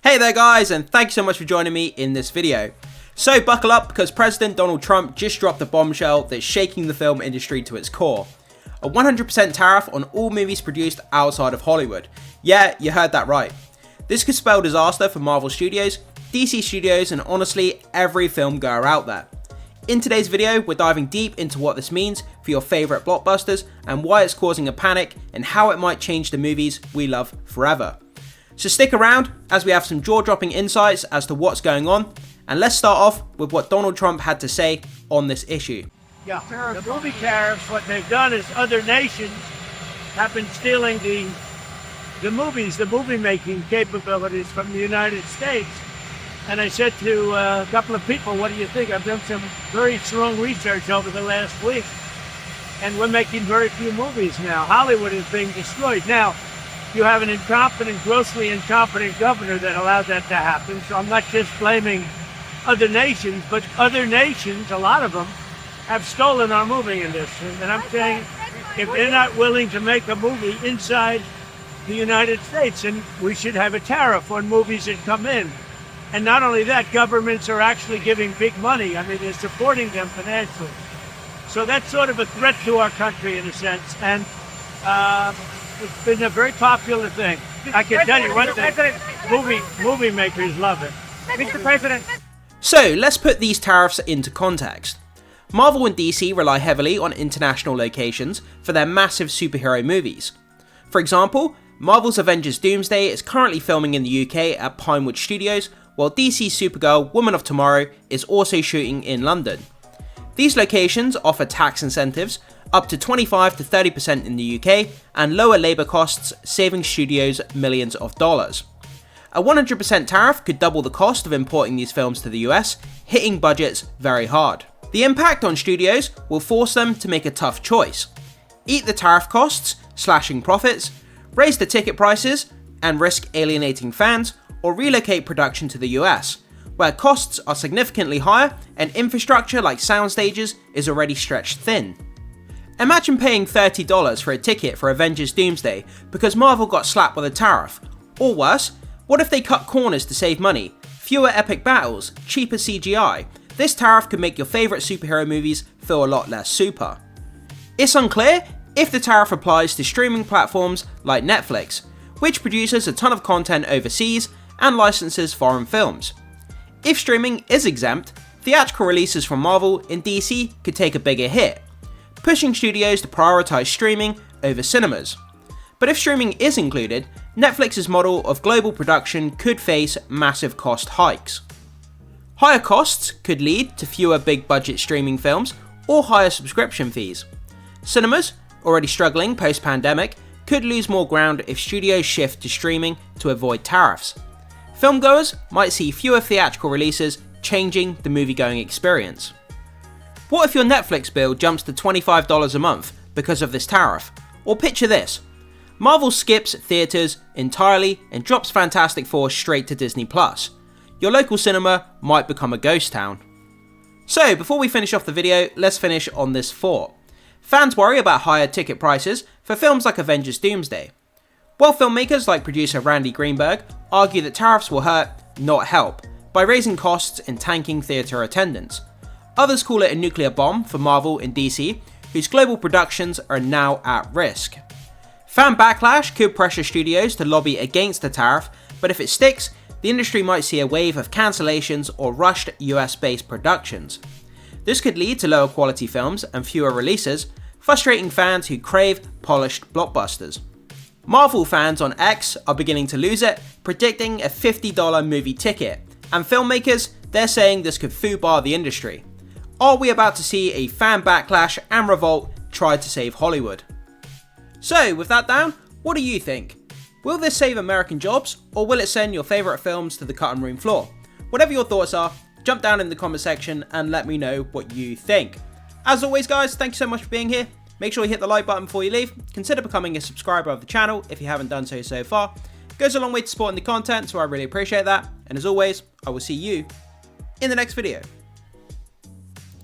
Hey there guys, and thanks so much for joining me in this video. So buckle up because President Donald Trump just dropped a bombshell that's shaking the film industry to its core. A 100% tariff on all movies produced outside of Hollywood. Yeah, you heard that right. This could spell disaster for Marvel Studios, DC Studios, and honestly, every film goer out there. In today's video, we're diving deep into what this means for your favourite blockbusters and why it's causing a panic and how it might change the movies we love forever. So stick around as we have some jaw-dropping insights as to what's going on, and let's start off with what Donald Trump had to say on this issue. Yeah, the movie tariffs, what they've done is other nations have been stealing the movie-making capabilities from the United States. And I said to a couple of people, what do you think? I've done some very strong research over the last week, and we're making very few movies now. Hollywood is being destroyed. Now, you have an incompetent, grossly incompetent governor that allowed that to happen, so I'm not just blaming other nations, but other nations, a lot of them, have stolen our movie industry. And I'm saying, if they're not willing to make a movie inside the United States, then we should have a tariff on movies that come in. And not only that, governments are actually giving big money. I mean, they're supporting them financially. So that's sort of a threat to our country in a sense. And it's been a very popular thing. I can tell you one thing, movie makers love it. Mr. President. So let's put these tariffs into context. Marvel and DC rely heavily on international locations for their massive superhero movies. For example, Marvel's Avengers Doomsday is currently filming in the UK at Pinewood Studios, while DC's Supergirl Woman of Tomorrow is also shooting in London. These locations offer tax incentives up to 25 to 30% in the UK and lower labour costs, saving studios millions of dollars. A 100% tariff could double the cost of importing these films to the US, hitting budgets very hard. The impact on studios will force them to make a tough choice. Eat the tariff costs, slashing profits, raise the ticket prices and risk alienating fans, or relocate production to the US, where costs are significantly higher and infrastructure like sound stages is already stretched thin. Imagine paying $30 for a ticket for Avengers Doomsday because Marvel got slapped with a tariff. Or worse, what if they cut corners to save money? Fewer epic battles, cheaper CGI. This tariff could make your favourite superhero movies feel a lot less super. It's unclear if the tariff applies to streaming platforms like Netflix, which produces a ton of content overseas and licenses foreign films. If streaming is exempt, theatrical releases from Marvel and DC could take a bigger hit, pushing studios to prioritise streaming over cinemas. But if streaming is included, Netflix's model of global production could face massive cost hikes. Higher costs could lead to fewer big budget streaming films or higher subscription fees. Cinemas, already struggling post-pandemic, could lose more ground if studios shift to streaming to avoid tariffs. Filmgoers might see fewer theatrical releases, changing the movie-going experience. What if your Netflix bill jumps to $25 a month because of this tariff? Or picture this. Marvel skips theatres entirely and drops Fantastic Four straight to Disney+. Your local cinema might become a ghost town. So before we finish off the video, let's finish on this thought. Fans worry about higher ticket prices for films like Avengers Doomsday, while filmmakers like producer Randy Greenberg argue that tariffs will hurt, not help, by raising costs and tanking theatre attendance. Others call it a nuclear bomb for Marvel and DC, whose global productions are now at risk. Fan backlash could pressure studios to lobby against the tariff, but if it sticks, the industry might see a wave of cancellations or rushed US-based productions. This could lead to lower quality films and fewer releases, frustrating fans who crave polished blockbusters. Marvel fans on X are beginning to lose it, predicting a $50 movie ticket, and filmmakers, they're saying this could foobar the industry. Are we about to see a fan backlash and revolt try to save Hollywood? So with that down, what do you think? Will this save American jobs, or will it send your favourite films to the cutting room floor? Whatever your thoughts are, jump down in the comment section and let me know what you think. As always guys, thank you so much for being here. Make sure you hit the like button before you leave. Consider becoming a subscriber of the channel if you haven't done so far. It goes a long way to supporting the content, so I really appreciate that. And as always, I will see you in the next video.